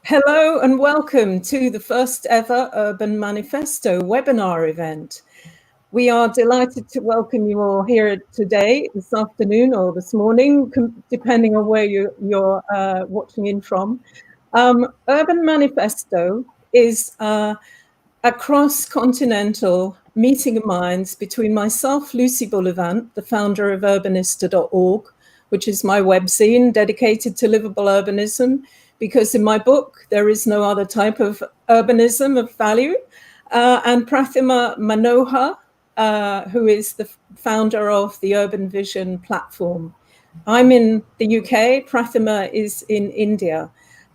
Hello and welcome to the first ever Urban Manifesto webinar event. We are delighted to welcome you all here today, this afternoon or this morning, depending on where you're watching in from. Urban Manifesto is a cross-continental meeting of minds between myself, Lucy Bullivant, the founder of urbanista.org, which is my webzine dedicated to livable urbanism, because in my book, there is no other type of urbanism of value, and Prathima Manohar, who is the founder of the Urban Vision platform. I'm in the UK, Prathima is in India.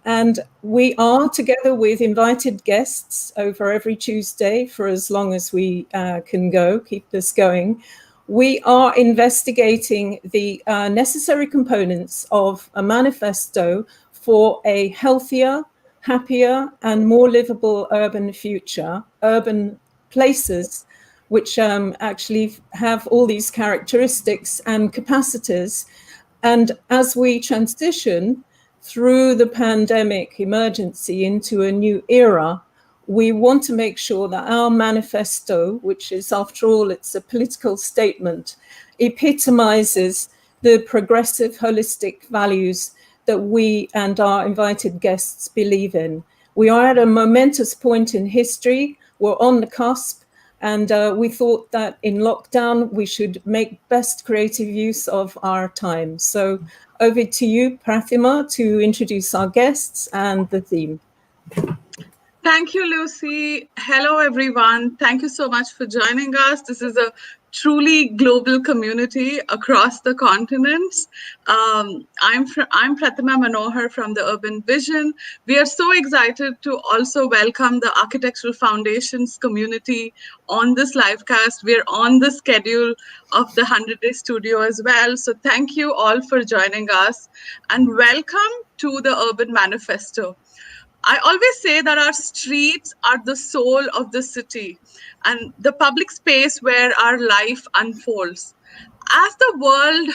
And we are, together with invited guests over every Tuesday for as long as we can go, keep this going, we are investigating the necessary components of a manifesto for a healthier, happier, and more livable urban future, urban places, which actually have all these characteristics and capacities. And as we transition through the pandemic emergency into a new era, we want to make sure that our manifesto, which is, after all, it's a political statement, epitomizes the progressive, holistic values that we and our invited guests believe in. We are at a momentous point in history. We're on the cusp. And we thought that in lockdown, we should make best creative use of our time. So over to you, Prathima, to introduce our guests and the theme. Thank you, Lucy. Hello, everyone. Thank you so much for joining us. This is a truly global community across the continents. I'm Prathima Manohar from the Urban Vision. We are so excited to also welcome the Architectural Foundations community on this livecast. We're on the schedule of the 100-day studio as well. So thank you all for joining us and welcome to the Urban Manifesto. I always say that our streets are the soul of the city and the public space where our life unfolds. As the world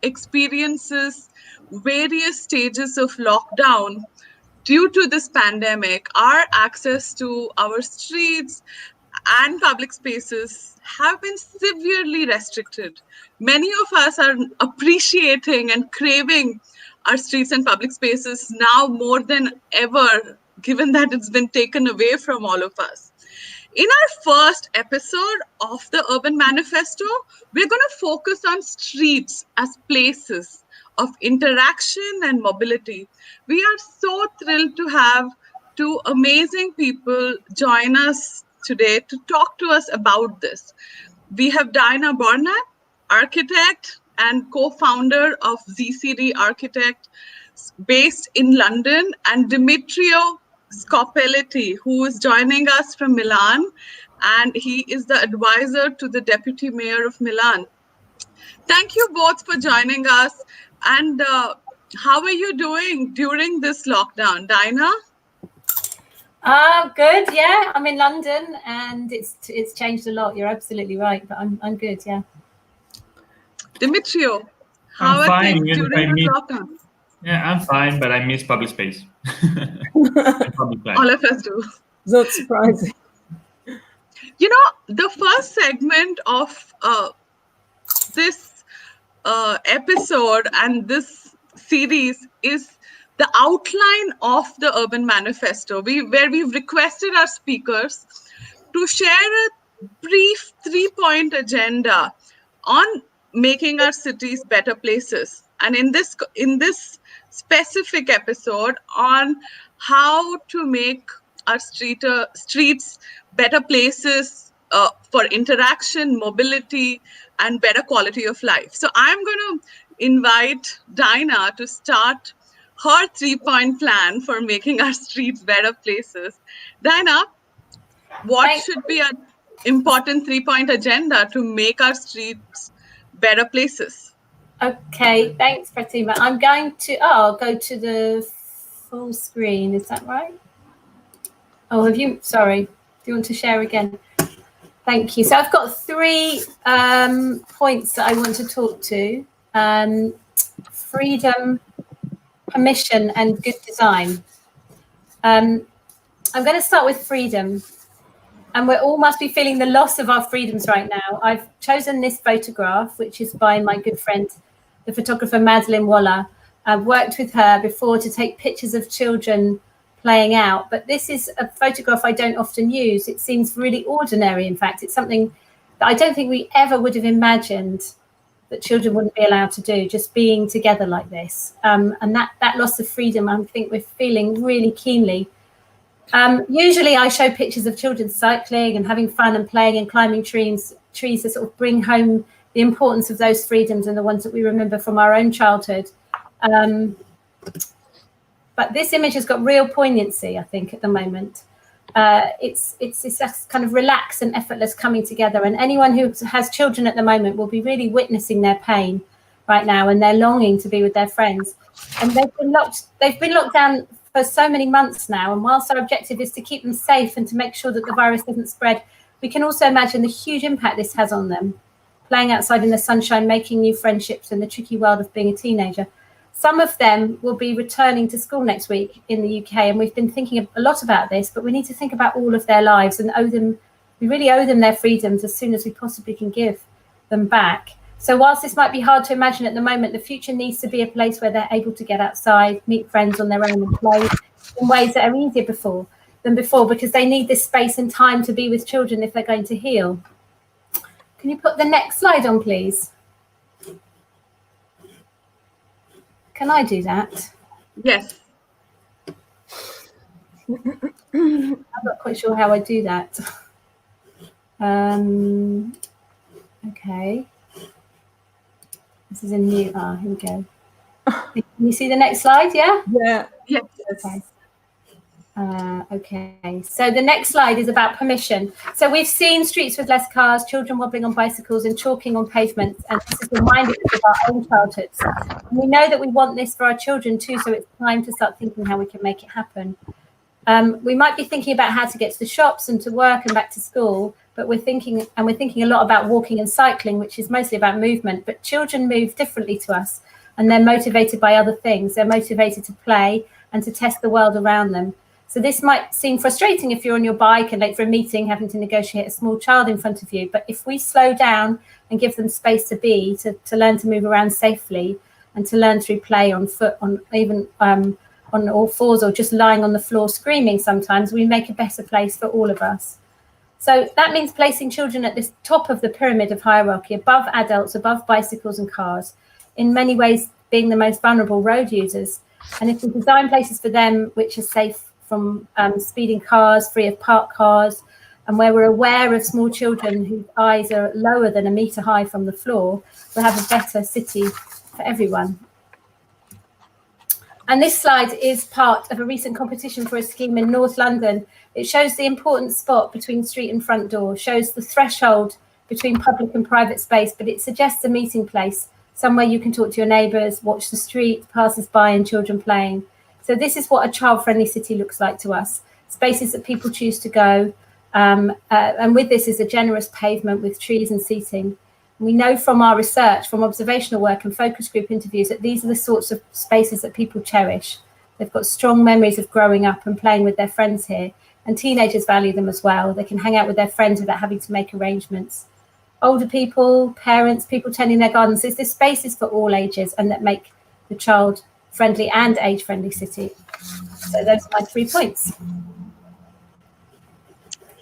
experiences various stages of lockdown due to this pandemic, our access to our streets and public spaces have been severely restricted. Many of us are appreciating and craving our streets and public spaces now more than ever, given that it's been taken away from all of us. In our first episode of the Urban Manifesto, we're going to focus on streets as places of interaction and mobility. We are so thrilled to have two amazing people join us today to talk to us about this. We have Dinah Bornat, architect and co-founder of ZCD Architect based in London, and Demetrio Scopelliti, who is joining us from Milan, and he is the advisor to the Deputy Mayor of Milan. Thank you both for joining us. And how are you doing during this lockdown, Dinah? Good, yeah. I'm in London and it's changed a lot. You're absolutely right, but I'm good, yeah. Demetrio, how are things during this lockdown? Yeah, I'm fine, but I miss public space. All of us do. Not surprising. You know, the first segment of this episode and this series is the outline of the Urban Manifesto, where we've requested our speakers to share a brief 3-point agenda on making our cities better places. And in this specific episode on how to make our streets better places for interaction, mobility, and better quality of life. So I'm going to invite Dinah to start her 3-point plan for making our streets better places. Dinah, what should be an important 3-point agenda to make our streets better places? Okay, thanks, Prathima. I'm going to, I'll go to the full screen. Is that right? Oh, sorry. Do you want to share again? Thank you. So I've got 3 points that I want to talk to. Freedom, permission, and good design. I'm going to start with freedom. And we all must be feeling the loss of our freedoms right now. I've chosen this photograph, which is by my good friend, the photographer Madeline Waller. I've worked with her before to take pictures of children playing out, but this is a photograph I don't often use. It seems really ordinary. In fact, it's something that I don't think we ever would have imagined that children wouldn't be allowed to do, just being together like this. And that loss of freedom, I think we're feeling really keenly. Usually I show pictures of children cycling and having fun and playing and climbing trees to sort of bring home the importance of those freedoms and the ones that we remember from our own childhood. But this image has got real poignancy, I think, at the moment. It's kind of relaxed and effortless coming together. And anyone who has children at the moment will be really witnessing their pain right now and their longing to be with their friends. And they've been locked down for so many months now, and whilst our objective is to keep them safe and to make sure that the virus doesn't spread, we can also imagine the huge impact this has on them, playing outside in the sunshine, making new friendships in the tricky world of being a teenager. Some of them will be returning to school next week in the UK, and we've been thinking a lot about this, but we need to think about all of their lives and we really owe them their freedoms as soon as we possibly can give them back. So whilst this might be hard to imagine at the moment, the future needs to be a place where they're able to get outside, meet friends on their own and play in ways that are easier than before, because they need this space and time to be with children if they're going to heal. Can you put the next slide on, please? Can I do that? Yes. I'm not quite sure how I do that. Okay. This is a new, here we go. Can you see the next slide, yeah? Yeah. Yes. Okay. Okay, so the next slide is about permission. So we've seen streets with less cars, children wobbling on bicycles and chalking on pavements, and this is reminding us of our own childhoods. And we know that we want this for our children too, so it's time to start thinking how we can make it happen. We might be thinking about how to get to the shops and to work and back to school, but we're thinking a lot about walking and cycling, which is mostly about movement. But children move differently to us, and they're motivated by other things. They're motivated to play and to test the world around them. So this might seem frustrating if you're on your bike and late for a meeting, having to negotiate a small child in front of you. But if we slow down and give them space to be, to learn to move around safely and to learn through play on foot, on even on all fours, or just lying on the floor screaming sometimes, we make a better place for all of us. So that means placing children at the top of the pyramid of hierarchy, above adults, above bicycles and cars, in many ways being the most vulnerable road users. And if we design places for them which are safe from speeding cars, free of parked cars, and where we're aware of small children whose eyes are lower than a metre high from the floor, we'll have a better city for everyone. And this slide is part of a recent competition for a scheme in North London. It shows the important spot between street and front door, shows the threshold between public and private space, but it suggests a meeting place, somewhere you can talk to your neighbours, watch the street, passers-by and children playing. So this is what a child-friendly city looks like to us, spaces that people choose to go. And with this is a generous pavement with trees and seating. We know from our research, from observational work and focus group interviews, that these are the sorts of spaces that people cherish. They've got strong memories of growing up and playing with their friends here, and teenagers value them as well. They can hang out with their friends without having to make arrangements. Older people, parents, people tending their gardens, there's spaces for all ages and that make the child-friendly and age-friendly city. So those are my 3 points.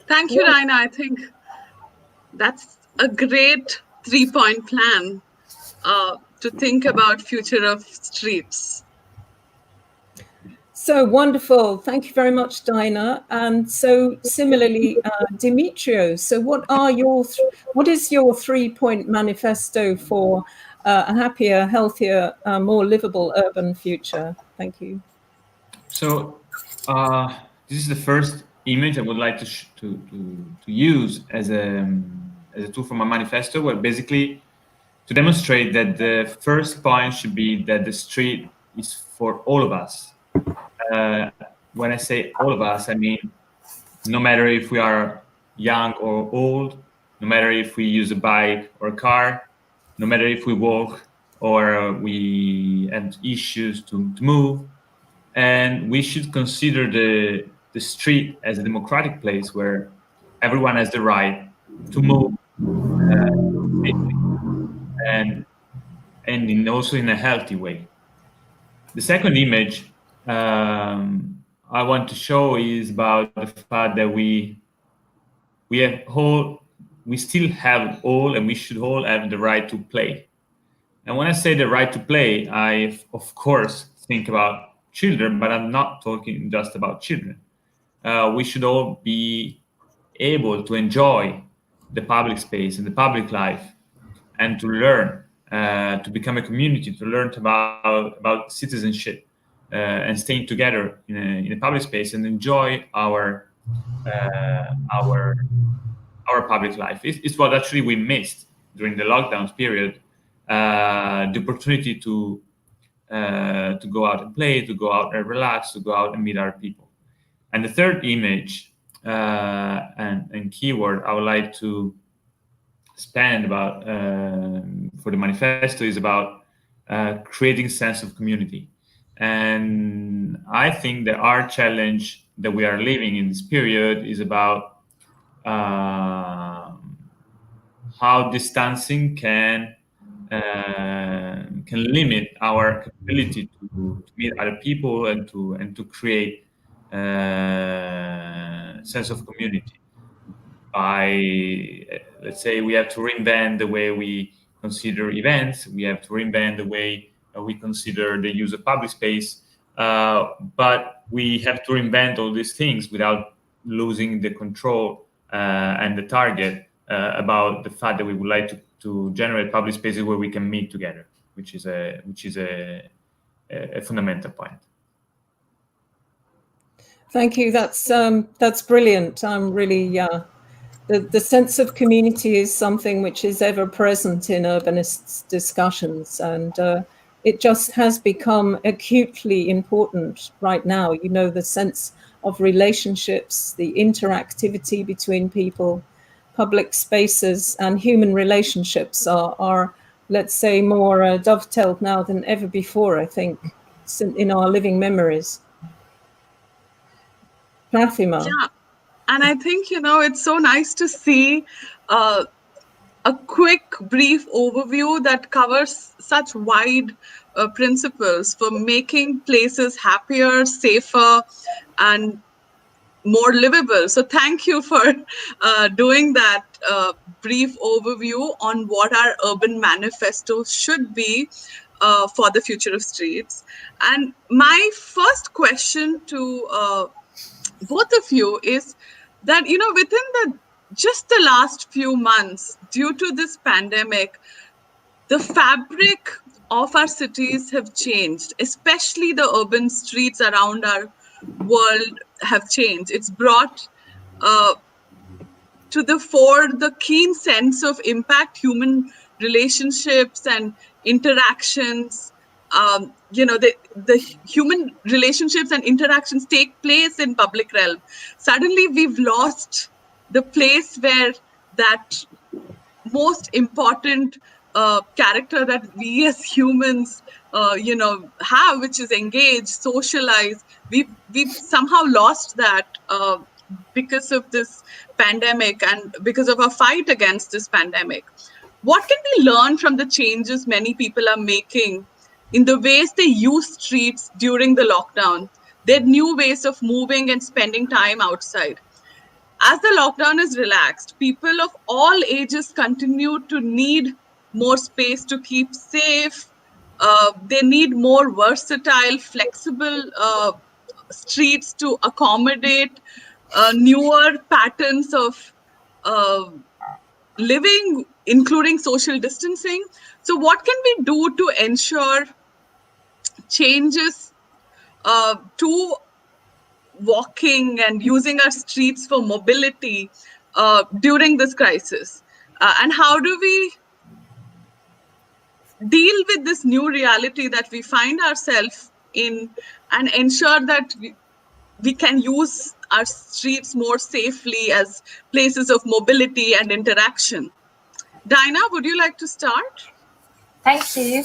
Thank you, Dinah. I think that's a great 3-point plan to think about future of streets. So wonderful. Thank you very much, Dinah. And so similarly, Demetrio, so what is your 3-point manifesto for a happier, healthier, more livable urban future? Thank you. So this is the first image I would like to use as a tool for my manifesto, where basically to demonstrate that the first point should be that the street is for all of us. When I say all of us, I mean no matter if we are young or old, no matter if we use a bike or a car, no matter if we walk or we have issues to move. and we should consider the street as a democratic place where everyone has the right to move safely and also in a healthy way. The second image I want to show is about the fact that we still have all, and we should all have the right to play. And when I say the right to play, I of course think about children, but I'm not talking just about children. We should all be able to enjoy the public space and the public life, and to learn, to become a community, to learn about citizenship, and staying together in a public space and enjoy our public life. It's what actually we missed during the lockdown period, the opportunity to go out and play, to go out and relax, to go out and meet other people. And the third image and keyword I would like to spend about for the manifesto is about creating sense of community. And I think that our challenge that we are living in this period is about how distancing can limit our ability to meet other people and to create sense of community. By, let's say, we have to reinvent the way we consider events. We have to reinvent the way we consider the use of public space. But we have to reinvent all these things without losing the control and the target about the fact that we would like to generate public spaces where we can meet together, which is a fundamental point. Thank you. That's brilliant. I'm really the sense of community is something which is ever present in urbanists' discussions, and it just has become acutely important right now. You know, the sense of relationships, the interactivity between people, public spaces and human relationships are let's say, more dovetailed now than ever before, I think, in our living memories. Prathima. Yeah, and I think, it's so nice to see a quick, brief overview that covers such wide principles for making places happier, safer, and more livable. So thank you for doing that brief overview on what our urban manifesto should be for the future of streets. And my first question to both of you is that, within just the last few months, due to this pandemic, the fabric of our cities have changed, especially the urban streets around our world have changed. It's brought to the fore the keen sense of impact human relationships and interactions. The human relationships and interactions take place in public realm. Suddenly we've lost the place where that most important character that we as humans have, which is engage, socialize. We've somehow lost that because of this pandemic and because of our fight against this pandemic. What can we learn from the changes many people are making in the ways they use streets during the lockdown, their new ways of moving and spending time outside? As the lockdown is relaxed, people of all ages continue to need more space to keep safe. They need more versatile, flexible streets to accommodate newer patterns of living, including social distancing. So what can we do to ensure changes to walking and using our streets for mobility during this crisis? And how do we deal with this new reality that we find ourselves in and ensure that we can use our streets more safely as places of mobility and interaction? Dinah, would you like to start? Thank you.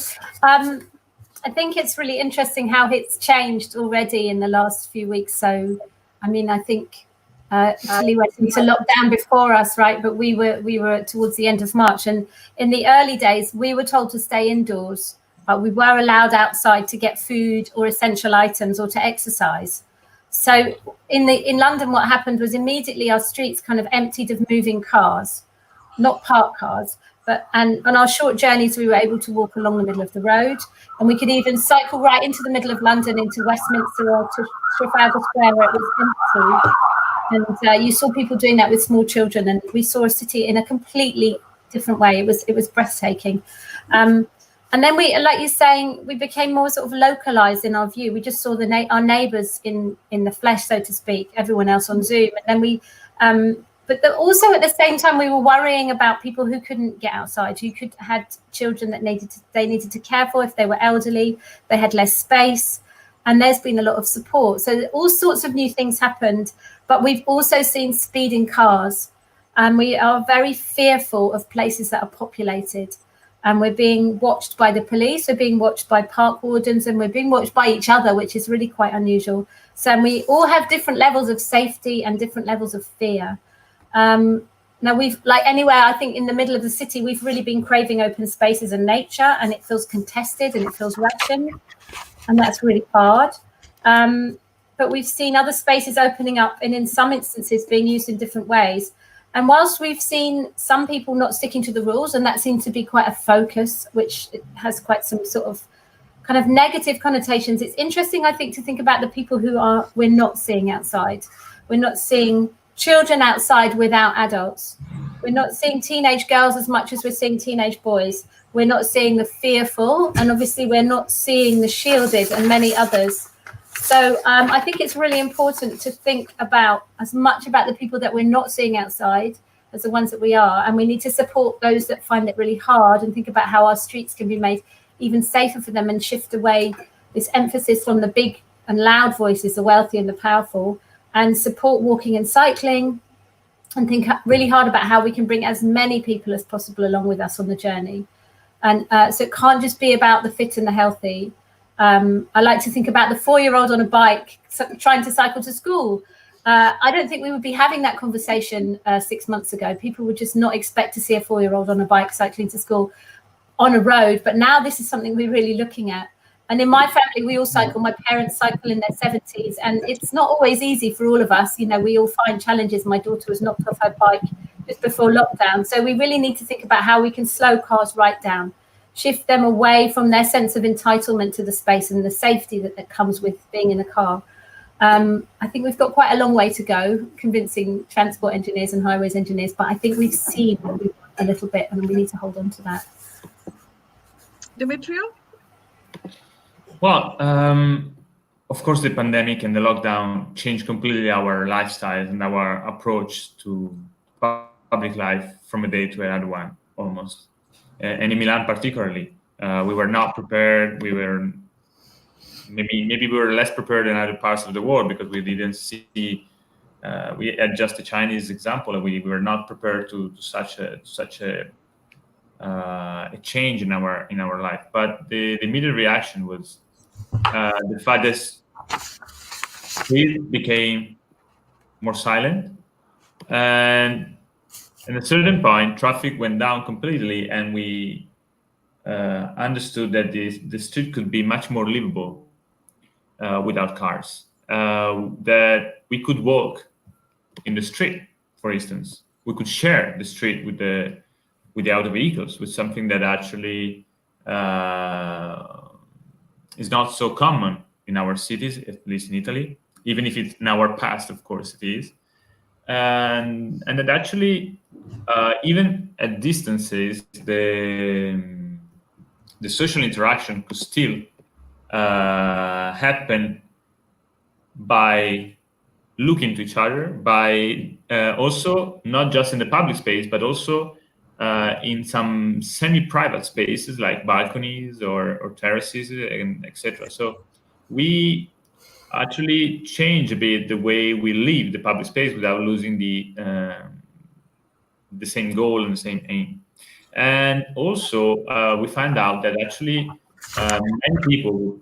I think it's really interesting how it's changed already in the last few weeks. So, I mean, I think Italy went into lockdown before us, right? But we were towards the end of March, and in the early days, we were told to stay indoors, but we were allowed outside to get food or essential items or to exercise. So in London, what happened was immediately our streets kind of emptied of moving cars, not parked cars. But and on our short journeys, we were able to walk along the middle of the road, and we could even cycle right into the middle of London, into Westminster or to Trafalgar Square, where it was empty. And you saw people doing that with small children, and we saw a city in a completely different way. It was breathtaking. And then we, like you're saying, we became more sort of localized in our view. We just saw our neighbours in the flesh, so to speak, everyone else on Zoom. And then also at the same time, we were worrying about people who couldn't get outside, who had children that they needed to care for if they were elderly, they had less space. And there's been a lot of support. So all sorts of new things happened, but we've also seen speeding cars. And we are very fearful of places that are populated. And we're being watched by the police, we're being watched by park wardens, and we're being watched by each other, which is really quite unusual. So we all have different levels of safety and different levels of fear. Now we've, like anywhere, I think in the middle of the city, we've really been craving open spaces and nature, and it feels contested and it feels rationed, and that's really hard. But we've seen other spaces opening up, and in some instances being used in different ways. And whilst we've seen some people not sticking to the rules, and that seems to be quite a focus, which has quite some sort of kind of negative connotations, it's interesting, I think, to think about the people who we're not seeing outside. We're not seeing children outside without adults. We're not seeing teenage girls as much as we're seeing teenage boys. We're not seeing the fearful, and obviously we're not seeing the shielded and many others. So I think it's really important to think about as much about the people that we're not seeing outside as the ones that we are. And we need to support those that find it really hard, and think about how our streets can be made even safer for them, and shift away this emphasis on the big and loud voices, the wealthy and the powerful, and support walking and cycling, and think really hard about how we can bring as many people as possible along with us on the journey. And so it can't just be about the fit and the healthy. I like to think about the 4-year-old on a bike trying to cycle to school. I don't think we would be having that conversation 6 months ago. People would just not expect to see a 4-year-old on a bike cycling to school on a road. But now this is something we're really looking at. And in my family, we all cycle. My parents cycle in their 70s, and it's not always easy for all of us. You know, we all find challenges. My daughter was knocked off her bike just before lockdown. So we really need to think about how we can slow cars right down, shift them away from their sense of entitlement to the space and the safety that comes with being in a car. I think we've got quite a long way to go convincing transport engineers and highways engineers, but I think we've seen a little bit, and we need to hold on to that. Demetrio? Well, of course, the pandemic and the lockdown changed completely our lifestyles and our approach to public life from a day to another one, almost. And in Milan particularly, we were not prepared. We were maybe we were less prepared than other parts of the world, because we didn't see. We had just a Chinese example. We were not prepared to such a change in our life. But the immediate reaction was the fact that streets became more silent, and at a certain point, traffic went down completely, and we understood that the street could be much more livable without cars. That we could walk in the street, for instance. We could share the street with the auto vehicles, with something that actually is not so common in our cities, at least in Italy, even if it's in our past, of course it is. And that actually, even at distances, the social interaction could still happen by looking to each other, by also not just in the public space, but also in some semi-private spaces like balconies or terraces, and etc. So we actually change a bit the way we live the public space without losing the same goal and the same aim. And also we find out that actually many people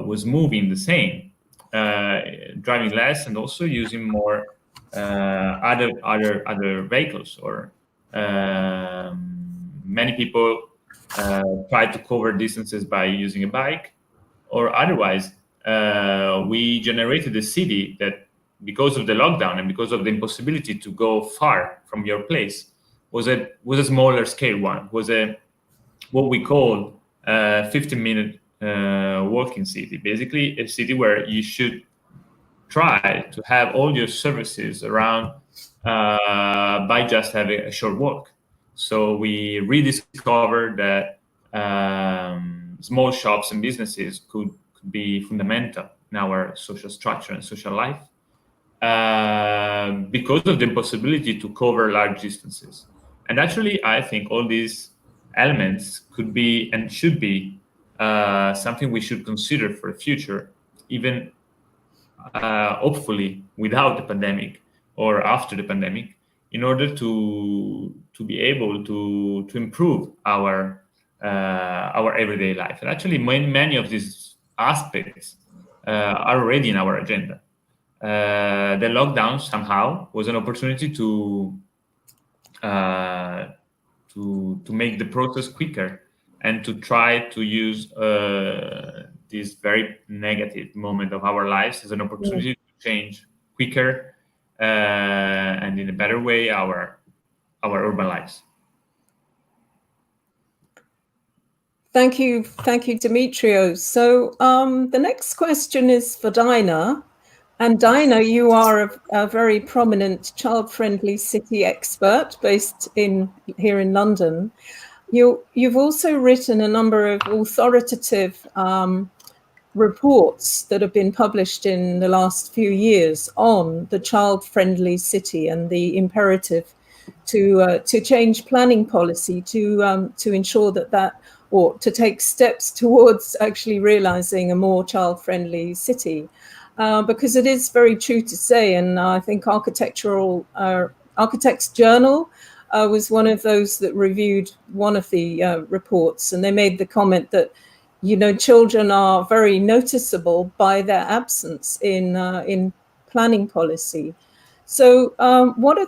was moving the same, driving less and also using more other vehicles. Or many people try to cover distances by using a bike, or otherwise. We generated a city that, because of the lockdown and because of the impossibility to go far from your place, was a smaller scale one. Was what we call 15-minute walking city. Basically, a city where you should try to have all your services around by just having a short walk. So we rediscovered that small shops and businesses could be fundamental in our social structure and social life, because of the impossibility to cover large distances. And actually, I think all these elements could be and should be something we should consider for the future, even hopefully without the pandemic or after the pandemic, in order to be able to improve our everyday life. And actually, many of these aspects are already in our agenda. The lockdown somehow was an opportunity to make the process quicker and to try to use this very negative moment of our lives as an opportunity to change quicker and in a better way our urban lives. Thank you, Demetrio. So the next question is for Dinah. And Dinah, you are a very prominent child-friendly city expert based here in London. You've also written a number of authoritative reports that have been published in the last few years on the child-friendly city and the imperative to change planning policy to ensure that or to take steps towards actually realizing a more child-friendly city. Because it is very true to say, and I think Architects Journal was one of those that reviewed one of the reports, and they made the comment that, children are very noticeable by their absence in planning policy. So what are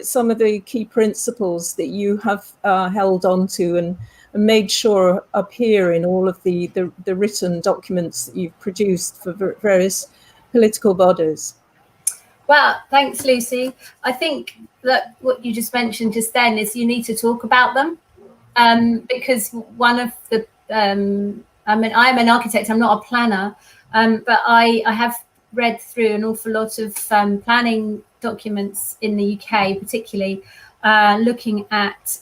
some of the key principles that you have held on to and made sure appear in all of the written documents that you've produced for various political bodies? Well, thanks, Lucy. I think that what you just mentioned just then is you need to talk about them, because one of the, I'm an architect, I'm not a planner, but I have read through an awful lot of planning documents in the UK, particularly looking at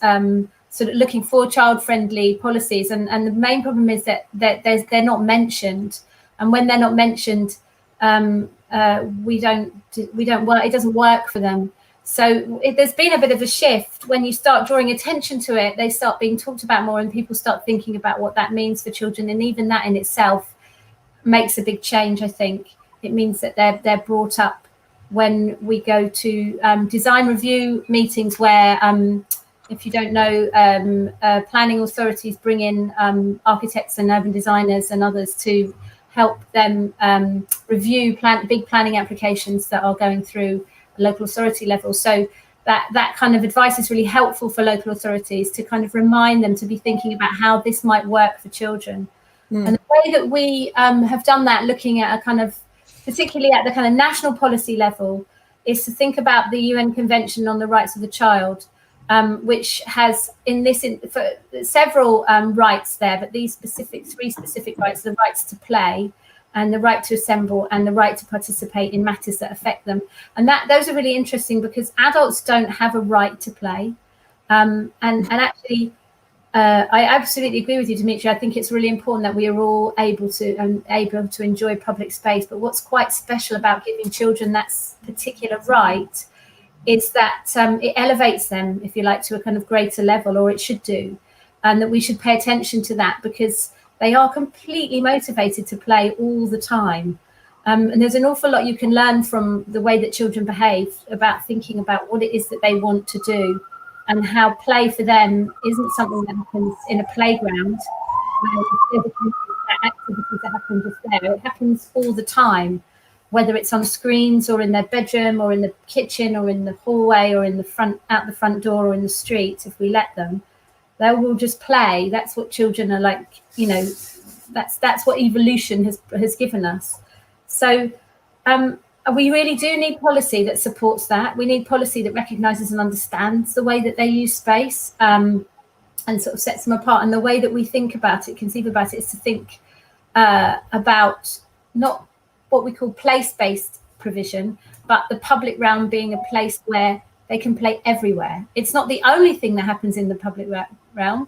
looking for child-friendly policies, and the main problem is that they're not mentioned, and when they're not mentioned, we don't work. It doesn't work for them. So there's been a bit of a shift. When you start drawing attention to it, they start being talked about more, and people start thinking about what that means for children, and even that in itself makes a big change. I think it means that they're brought up when we go to design review meetings where. If you don't know, planning authorities bring in architects and urban designers and others to help them review big planning applications that are going through a local authority level. So that kind of advice is really helpful for local authorities to kind of remind them to be thinking about how this might work for children. And the way that we have done that, looking at particularly at the kind of national policy level, is to think about the UN Convention on the Rights of the Child, which has for several rights there, but these three specific rights: the rights to play, and the right to assemble, and the right to participate in matters that affect them. And those are really interesting because adults don't have a right to play. And actually, I absolutely agree with you, Demetrio. I think it's really important that we are all able to enjoy public space. But what's quite special about giving children that particular right is that it elevates them, if you like, to a kind of greater level, or it should do, and that we should pay attention to that because they are completely motivated to play all the time. And there's an awful lot you can learn from the way that children behave about thinking about what it is that they want to do, and how play for them isn't something that happens in a playground, that activity to happen just there. It happens all the time, whether it's on screens or in their bedroom or in the kitchen or in the hallway or in the front, out the front door or in the street. If we let them, they will just play. That's what children are like, you know, that's what evolution has given us. So we really do need policy that supports that. We need policy that recognises and understands the way that they use space, and sort of sets them apart. And the way that we think about it, conceive about it, is to think about not what we call place-based provision, but the public realm being a place where they can play everywhere. It's not the only thing that happens in the public realm,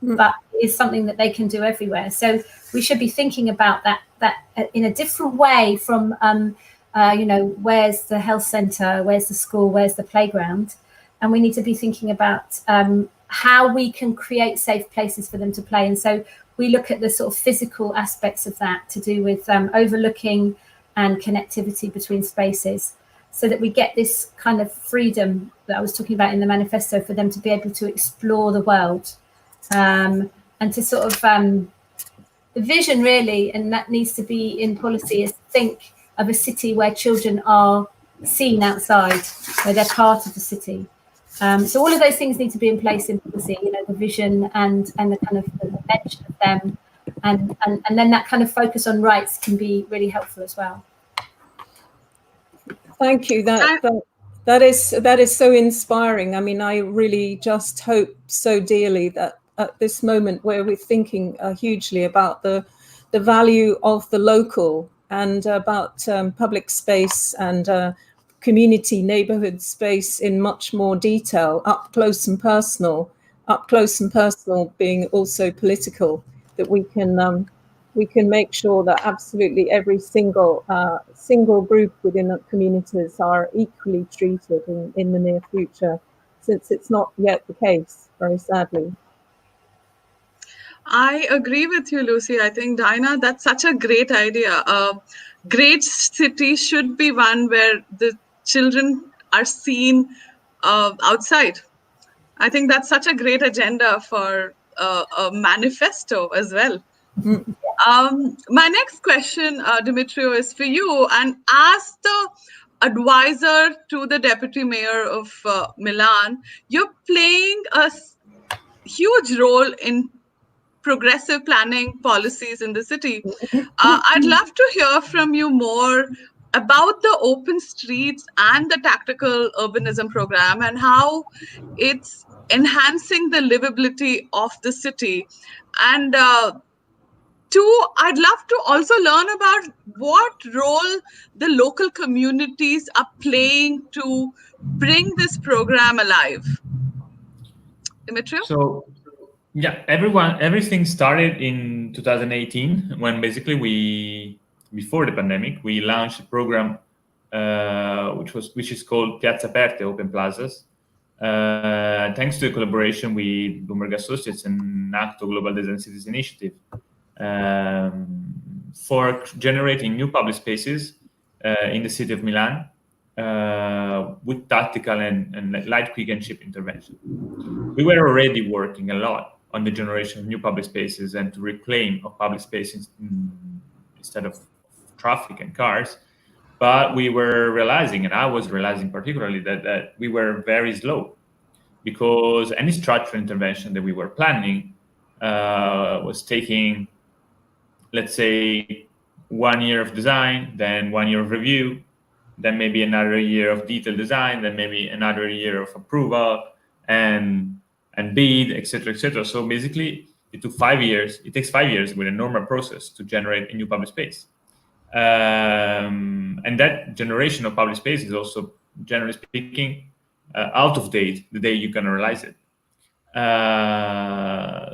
but it's something that they can do everywhere. So we should be thinking about that in a different way from, you know, where's the health centre, where's the school, where's the playground? And we need to be thinking about how we can create safe places for them to play. And so we look at the sort of physical aspects of that to do with overlooking and connectivity between spaces, so that we get this kind of freedom that I was talking about in the manifesto for them to be able to explore the world, and to sort of the vision really, and that needs to be in policy, is think of a city where children are seen outside, where they're part of the city. So all of those things need to be in place in policy, you know, the vision and the kind of the mention of them, and then that kind of focus on rights can be really helpful as well. Thank you. That is so inspiring. I mean, I really just hope so dearly that at this moment where we're thinking hugely about the value of the local and about public space and community neighborhood space in much more detail, up close and personal being also political, that we can make sure that absolutely every single group within the communities are equally treated in the near future, since it's not yet the case, very sadly. I agree with you, Lucy. I think, Dinah, that's such a great idea. Great city should be one where the children are seen outside. I think that's such a great agenda for a manifesto as well. My next question, Demetrio, is for you. And as the advisor to the Deputy Mayor of Milan, you're playing a huge role in progressive planning policies in the city. I'd love to hear from you more about the open streets and the tactical urbanism program and how it's enhancing the livability of the city. And two, I'd love to also learn about what role the local communities are playing to bring this program alive. Demetrio? So, yeah, everything started in 2018 when basically before the pandemic, we launched a program which is called Piazze Aperte, Open Plazas. Thanks to a collaboration with Bloomberg Associates and Nacto Global Design Cities Initiative, for generating new public spaces in the city of Milan with tactical and light, quick, and cheap intervention. We were already working a lot on the generation of new public spaces and to reclaim of public spaces instead of traffic and cars. But we were realizing, and I was realizing particularly, that we were very slow, because any structural intervention that we were planning was taking, let's say, 1 year of design, then 1 year of review, then maybe another year of detailed design, then maybe another year of approval and bid, etc., etc. So basically, it took 5 years. It takes 5 years with a normal process to generate a new public space. And that generation of public space is also, generally speaking, out of date the day you can realize it.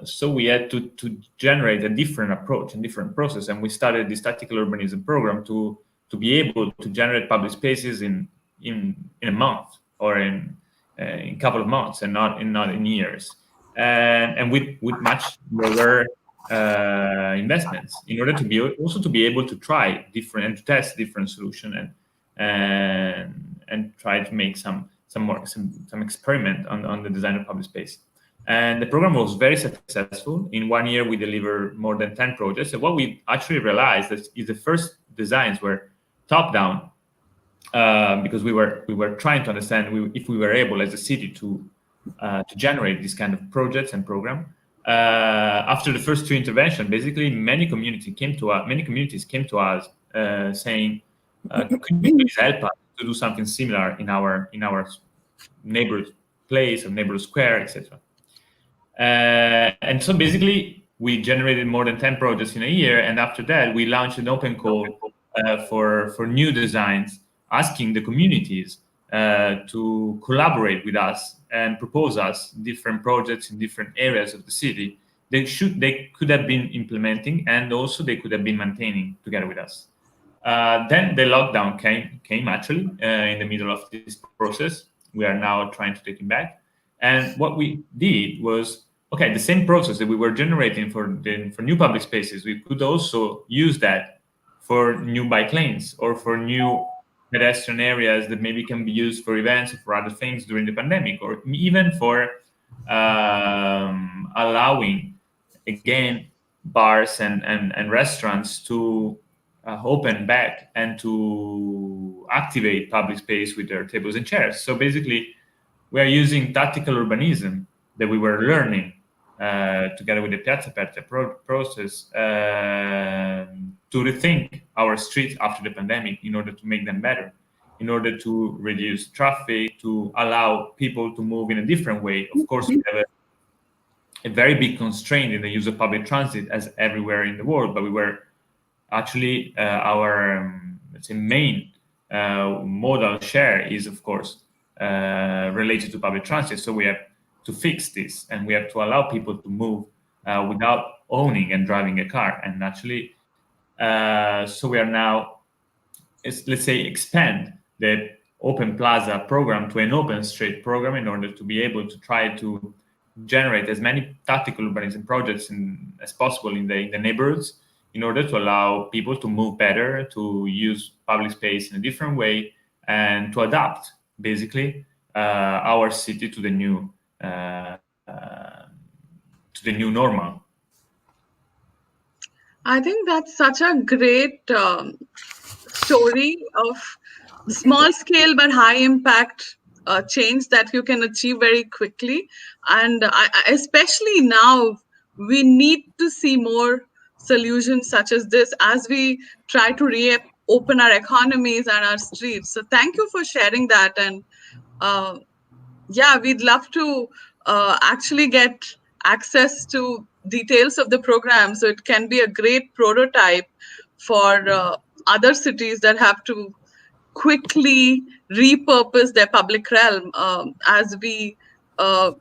So we had to generate a different approach and different process, and we started this tactical urbanism program to be able to generate public spaces in a month or in a couple of months, and not in years, and with much lower investments, in order to be able to try different and to test different solution and try to make some experiment on the design of public space. And the program was very successful. In 1 year, we delivered more than 10 projects. And what we actually realized is the first designs were top-down, because we were trying to understand if we were able as a city to generate this kind of projects and program. After the first two interventions, basically many communities came to us saying, "Could you please help us to do something similar in our neighborhood place or neighborhood square, etc." And so basically, we generated more than 10 projects in a year, and after that, we launched an open call for new designs, asking the communities to collaborate with us and propose us different projects in different areas of the city. They could have been implementing, and also they could have been maintaining together with us. Then the lockdown came actually in the middle of this process. We are now trying to take it back. And what we did was, okay, the same process that we were generating for new public spaces, we could also use that for new bike lanes or for new pedestrian areas that maybe can be used for events or for other things during the pandemic, or even for allowing, again, bars and restaurants to open back and to activate public space with their tables and chairs. So basically, we are using tactical urbanism that we were learning together with the Piazze Aperte process to rethink our streets after the pandemic in order to make them better, in order to reduce traffic, to allow people to move in a different way. Of course, we have a very big constraint in the use of public transit as everywhere in the world, but we were actually our let's say main modal share is, of course, related to public transit. So we have to fix this, and we have to allow people to move without owning and driving a car. And actually, so we are now, let's say, expand the Open Plaza program to an open street program in order to be able to try to generate as many tactical urbanism projects as possible in the neighborhoods, in order to allow people to move better, to use public space in a different way, and to adapt basically our city to the new normal. I think that's such a great story of small scale but high impact change that you can achieve very quickly. And especially now, we need to see more solutions such as this as we try to reopen our economies and our streets. So thank you for sharing that. And yeah, we'd love to actually get access to details of the program, so it can be a great prototype for other cities that have to quickly repurpose their public realm as we have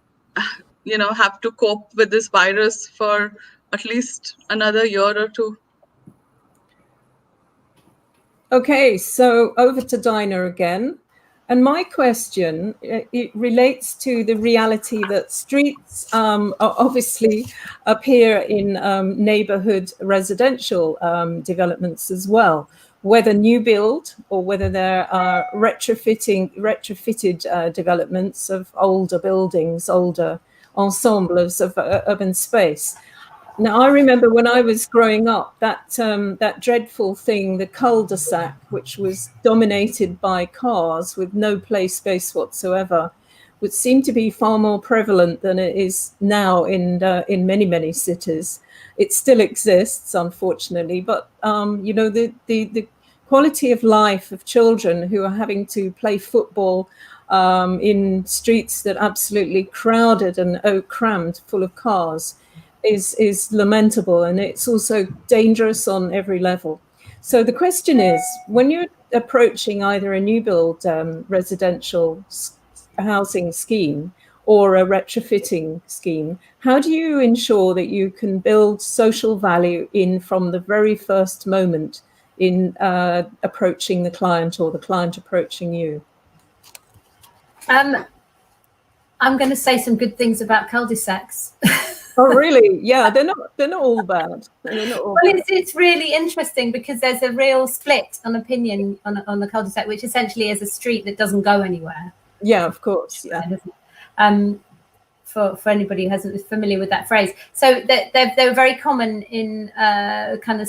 to cope with this virus for at least another year or two. Okay, so over to Dinah again. And my question, it relates to the reality that streets obviously appear in neighborhood residential developments as well, whether new build or whether there are retrofitted developments of older buildings, older ensembles of urban space. Now, I remember when I was growing up, that dreadful thing, the cul-de-sac, which was dominated by cars with no play space whatsoever, would seem to be far more prevalent than it is now in many, many cities. It still exists, unfortunately, but the quality of life of children who are having to play football in streets that are absolutely crowded and crammed full of cars is lamentable, and it's also dangerous on every level. So the question is, when you're approaching either a new build residential housing scheme or a retrofitting scheme, how do you ensure that you can build social value in from the very first moment in approaching the client or the client approaching you? I'm going to say some good things about cul-de-sacs. Oh, really? Yeah, they're not all bad. It's really interesting because there's a real split on opinion on the cul-de-sac, which essentially is a street that doesn't go anywhere. Yeah, of course. Yeah. for anybody who isn't familiar with that phrase. So they were very common in kind of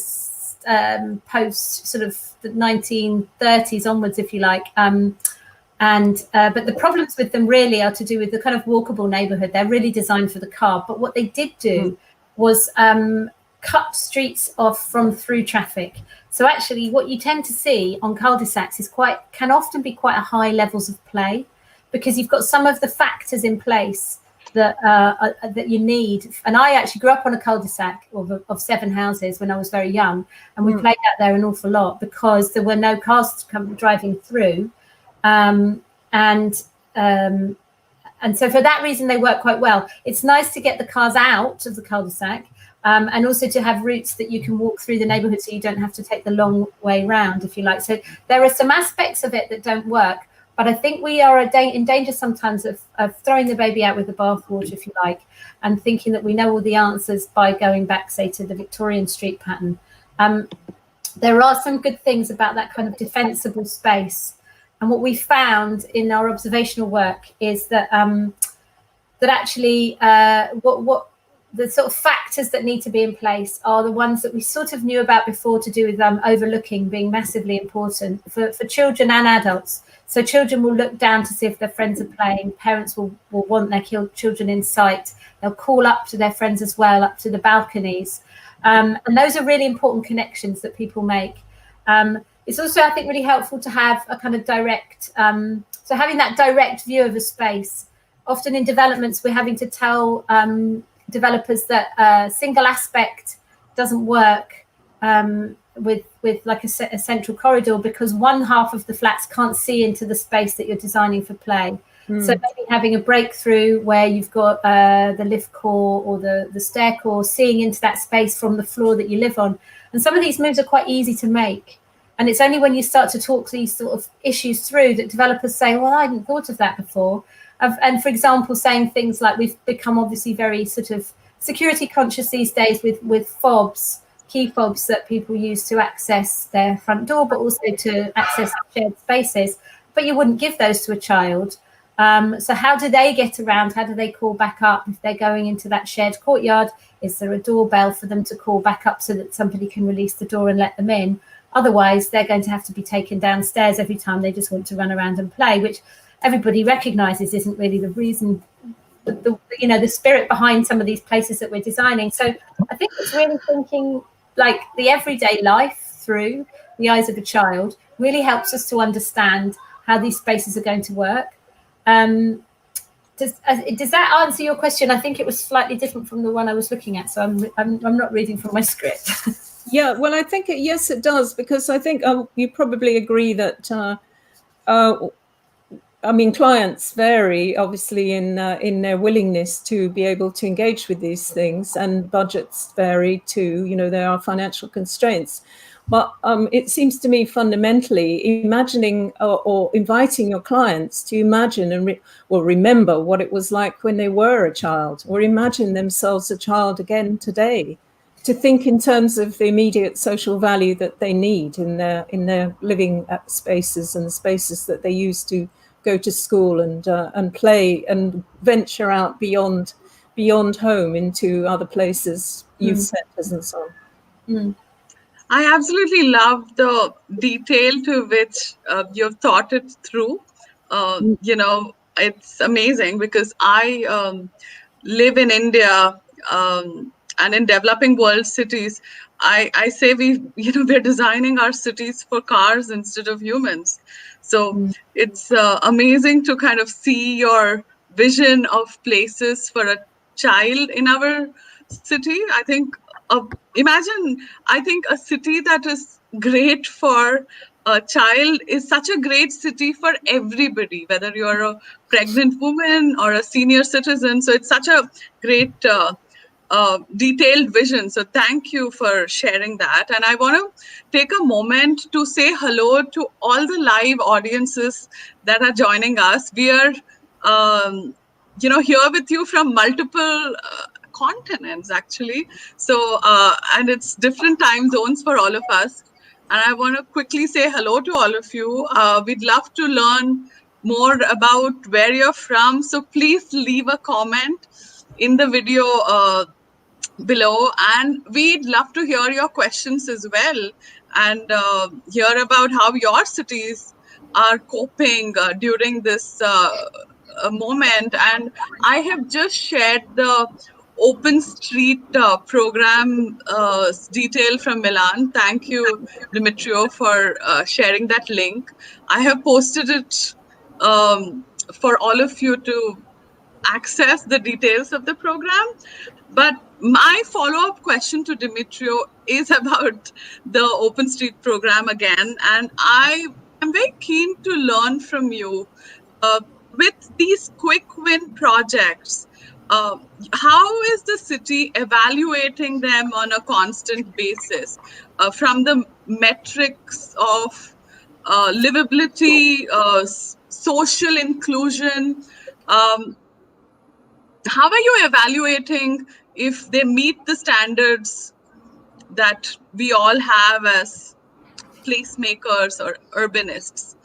post sort of the 1930s onwards, if you like. But the problems with them really are to do with the kind of walkable neighborhood. They're really designed for the car. But what they did do was cut streets off from through traffic. So actually what you tend to see on cul-de-sacs is can often be quite a high levels of play, because you've got some of the factors in place that you need. And I actually grew up on a cul-de-sac of 7 houses when I was very young, and we played out there an awful lot because there were no cars driving through. And so for that reason, they work quite well. It's nice to get the cars out of the cul-de-sac, and also to have routes that you can walk through the neighborhood so you don't have to take the long way round, if you like. So there are some aspects of it that don't work, but I think we are in danger sometimes of throwing the baby out with the bathwater, if you like, and thinking that we know all the answers by going back, say, to the Victorian street pattern. There are some good things about that kind of defensible space. And what we found in our observational work is that actually what the sort of factors that need to be in place are the ones that we sort of knew about before, to do with overlooking being massively important for children and adults. So children will look down to see if their friends are playing. Parents will want their children in sight. They'll call up to their friends as well, up to the balconies. And those are really important connections that people make. It's also, I think, really helpful to have a kind of direct, so having that direct view of a space. Often in developments, we're having to tell developers that a single aspect doesn't work with like a central corridor, because one half of the flats can't see into the space that you're designing for play. So maybe having a breakthrough where you've got the lift core or the stair core seeing into that space from the floor that you live on. And some of these moves are quite easy to make. And it's only when you start to talk these sort of issues through that developers say, well, I hadn't thought of that before. And for example, saying things like, we've become obviously very sort of security conscious these days with fobs, key fobs that people use to access their front door, but also to access shared spaces. But you wouldn't give those to a child. So how do they get around? How do they call back up if they're going into that shared courtyard? Is there a doorbell for them to call back up so that somebody can release the door and let them in? Otherwise, they're going to have to be taken downstairs every time they just want to run around and play, which everybody recognises isn't really the reason, the spirit behind some of these places that we're designing. So I think it's really thinking like the everyday life through the eyes of a child really helps us to understand how these spaces are going to work. Does that answer your question? I think it was slightly different from the one I was looking at, so I'm not reading from my script. Yeah, well, I think yes, it does, because I think you probably agree that clients vary obviously in their willingness to be able to engage with these things, and budgets vary too. There are financial constraints, but it seems to me fundamentally imagining or inviting your clients to imagine and remember what it was like when they were a child, or imagine themselves a child again today. To think in terms of the immediate social value that they need in their living spaces and spaces that they use to go to school and play and venture out beyond home into other places, youth centres and so on. I absolutely love the detail to which you've thought it through. It's amazing because I live in India. And in developing world cities, I say we're designing our cities for cars instead of humans. So it's amazing to kind of see your vision of places for a child in our city. I think a city that is great for a child is such a great city for everybody, whether you're a pregnant woman or a senior citizen. So it's such a great detailed vision. So thank you for sharing that. And I want to take a moment to say hello to all the live audiences that are joining us. We are, here with you from multiple continents, actually. So, and it's different time zones for all of us. And I want to quickly say hello to all of you. We'd love to learn more about where you're from. So please leave a comment in the video below, and we'd love to hear your questions as well, and hear about how your cities are coping during this moment. And I have just shared the Open Street program detail from Milan. Thank you, Demetrio, for sharing that link. I have posted it for all of you to access the details of the program. But my follow-up question to Demetrio is about the OpenStreet program again. And I am very keen to learn from you with these quick win projects. How is the city evaluating them on a constant basis from the metrics of livability, social inclusion? How are you evaluating if they meet the standards that we all have as placemakers or urbanists?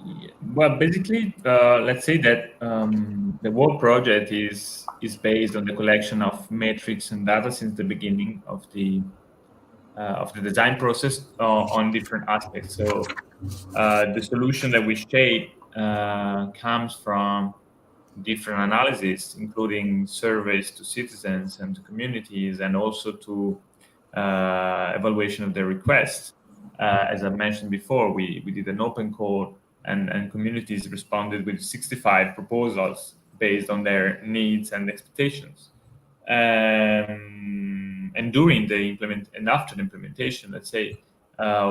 Yeah. Well, basically, let's say that the whole project is based on the collection of metrics and data since the beginning of the design process on different aspects. So the solution that we shape comes from different analysis, including surveys to citizens and to communities, and also to evaluation of their requests. As I mentioned before, we did an open call, and communities responded with 65 proposals based on their needs and expectations. And during the after the implementation, let's say,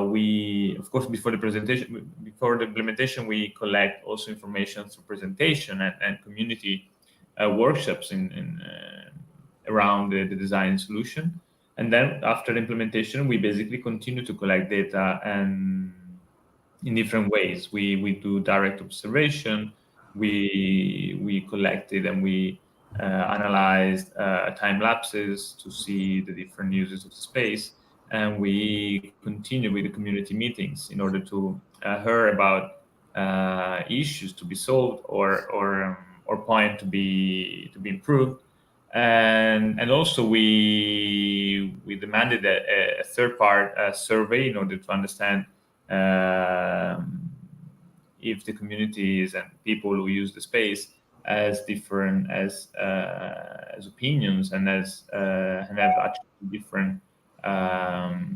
we, of course, before the implementation, we collect also information through presentation and community workshops around the design solution. And then after the implementation, we basically continue to collect data and in different ways. We do direct observation. We collected and we analyzed time lapses to see the different uses of the space, and we continue with the community meetings in order to hear about issues to be solved or point to be improved. And also we demanded a third-part survey in order to understand if the communities and people who use the space as different as opinions and as and have actually different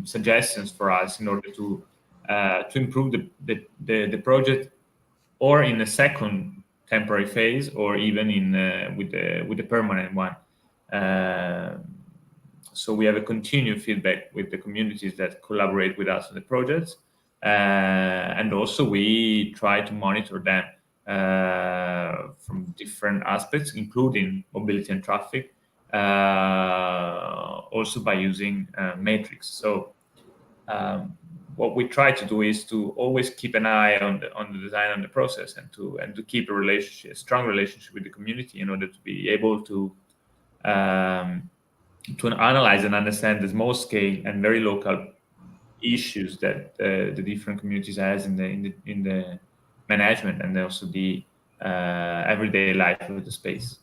suggestions for us in order to improve the project, or in a second temporary phase, or even in with the permanent one. So we have a continued feedback with the communities that collaborate with us on the projects, and also we try to monitor them from different aspects, including mobility and traffic, also by using metrics. So what we try to do is to always keep an eye on the design and the process, and to keep a strong relationship with the community in order to be able to analyze and understand the small scale and very local issues that the different communities has in the management, and also the everyday life of the space.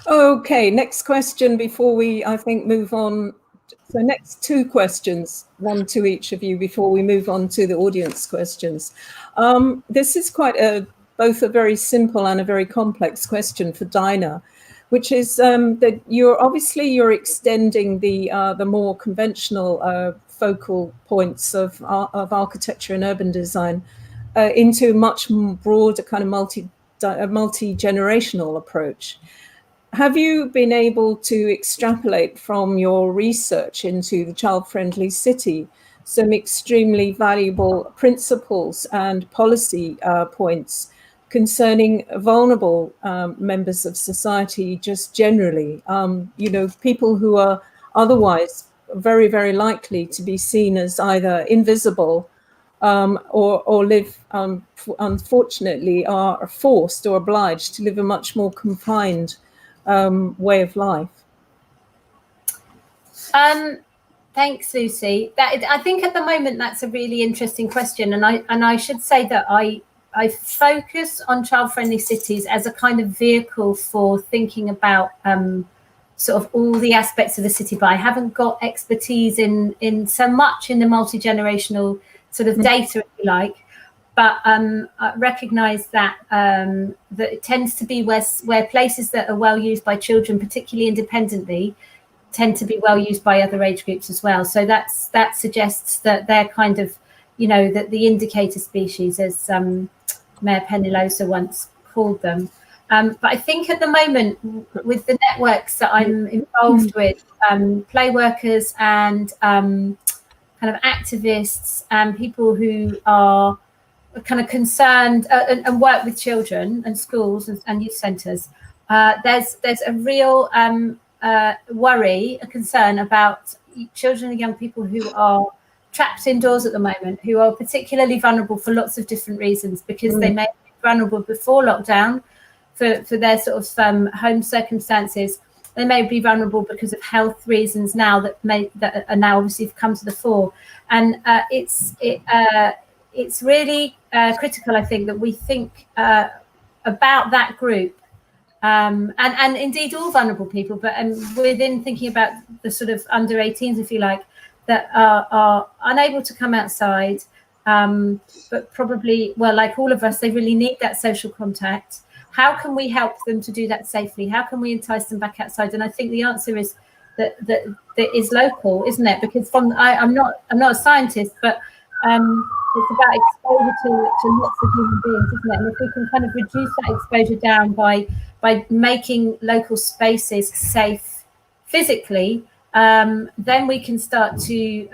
Okay, next question before we, I think, move on. So next two questions, one to each of you before we move on to the audience questions. This is quite both a very simple and a very complex question for Dinah, which is that you're extending the more conventional focal points of architecture and urban design into a much broader kind of multi-generational approach. Have you been able to extrapolate from your research into the child-friendly city some extremely valuable principles and policy points concerning vulnerable members of society just generally? People who are otherwise very, very likely to be seen as either invisible or live, unfortunately, are forced or obliged to live a much more confined way of life. Thanks, Lucy. I think at the moment that's a really interesting question, and I should say that I focus on child-friendly cities as a kind of vehicle for thinking about sort of all the aspects of the city, but I haven't got expertise in so much in the multi-generational sort of data, if you like. But I recognise that that it tends to be where places that are well used by children, particularly independently, tend to be well used by other age groups as well. So that suggests that they're kind of, that the indicator species, as Mayor Pennilosa once called them. But I think at the moment, with the networks that I'm involved with, play workers and kind of activists and people who are kind of concerned and work with children and schools and youth centres, there's a real worry, a concern about children and young people who are trapped indoors at the moment, who are particularly vulnerable for lots of different reasons, because they may be vulnerable before lockdown for their sort of home circumstances. They may be vulnerable because of health reasons now that are now obviously come to the fore, and it's really critical, I think, that we think about that group. And indeed all vulnerable people, but within thinking about the sort of under 18s, if you like, that are unable to come outside, but probably, well, like all of us, they really need that social contact. How can we help them to do that safely? How can we entice them back outside? And I think the answer is that is local, isn't it? Because I'm not a scientist, but it's about exposure to lots of human beings, isn't it? And if we can kind of reduce that exposure down by making local spaces safe physically, then we can start to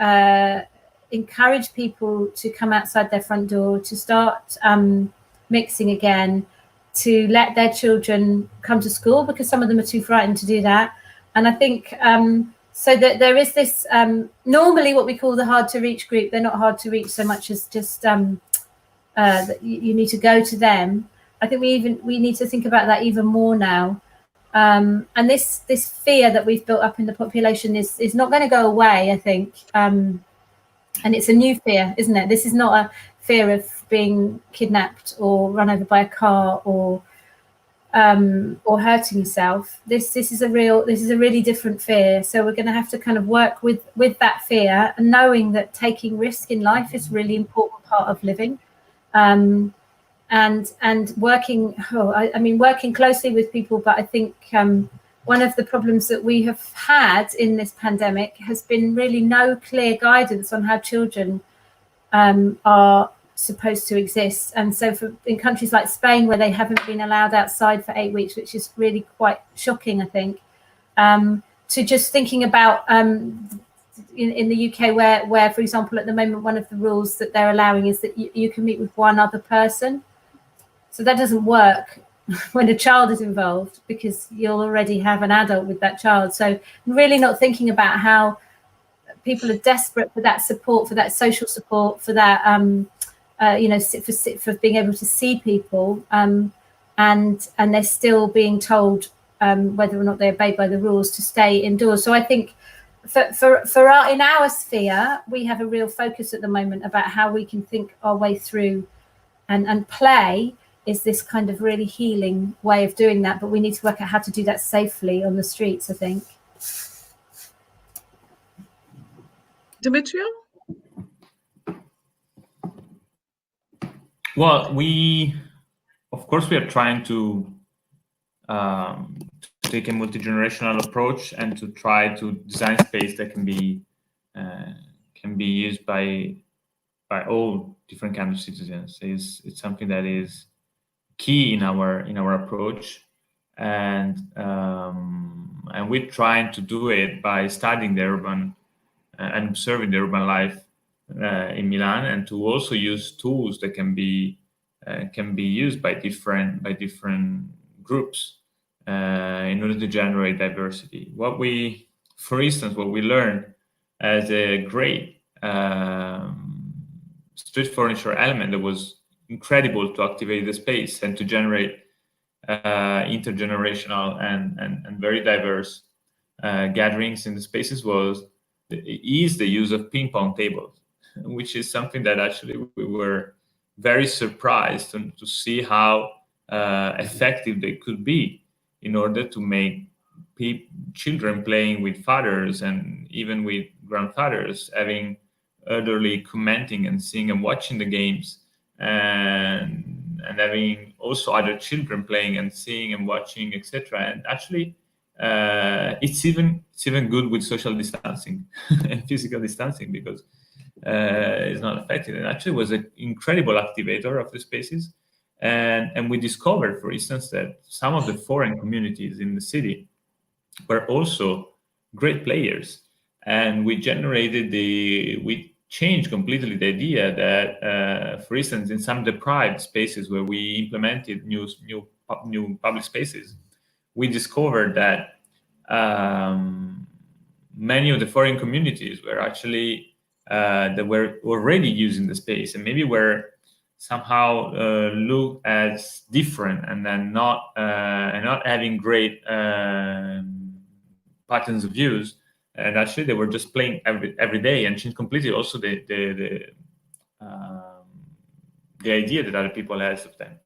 encourage people to come outside their front door, to start mixing again, to let their children come to school, because some of them are too frightened to do that. And I think so that there is this normally what we call the hard to reach group. They're not hard to reach so much as just that you need to go to them. I think we need to think about that even more now. And this fear that we've built up in the population is not going to go away, I think. And it's a new fear, isn't it? This is not a fear of being kidnapped or run over by a car or hurting yourself. This is a really different fear. So we're going to have to kind of work with that fear, and knowing that taking risk in life is a really important part of living. And working working closely with people. But I think one of the problems that we have had in this pandemic has been really no clear guidance on how children are supposed to exist. And so in countries like Spain, where they haven't been allowed outside for 8 weeks, which is really quite shocking, I think, to just thinking about in the UK, where, for example, at the moment, one of the rules that they're allowing is that you can meet with one other person. So that doesn't work when a child is involved, because you'll already have an adult with that child. So really not thinking about how people are desperate for that support, for that social support, for that, for being able to see people, and they're still being told whether or not they obey by the rules to stay indoors. So I think in our sphere, we have a real focus at the moment about how we can think our way through, and play is this kind of really healing way of doing that. But we need to work out how to do that safely on the streets, I think. Demetrio? Well, of course, we are trying to take a multi-generational approach and to try to design space that can be used by all different kinds of citizens. It's something that is key in our approach, and we're trying to do it by studying the urban and observing the urban life in Milan, and to also use tools that can be used by different groups in order to generate diversity. For instance, what we learned as a great street furniture element that was incredible to activate the space and to generate intergenerational and very diverse gatherings in the spaces is the use of ping pong tables, which is something that actually we were very surprised to see how effective they could be in order to make children playing with fathers and even with grandfathers, having elderly commenting and seeing and watching the games, and having also other children playing and seeing and watching, etc. And actually, it's even good with social distancing and physical distancing, because it's not affected. And actually was an incredible activator of the spaces. And we discovered, for instance, that some of the foreign communities in the city were also great players. And we changed completely the idea that, for instance, in some deprived spaces where we implemented new public spaces, we discovered that many of the foreign communities were actually that were already using the space and maybe were somehow looked as different and then not having great patterns of use, and actually they were just playing every day, and changed completely also the idea that other people had of them.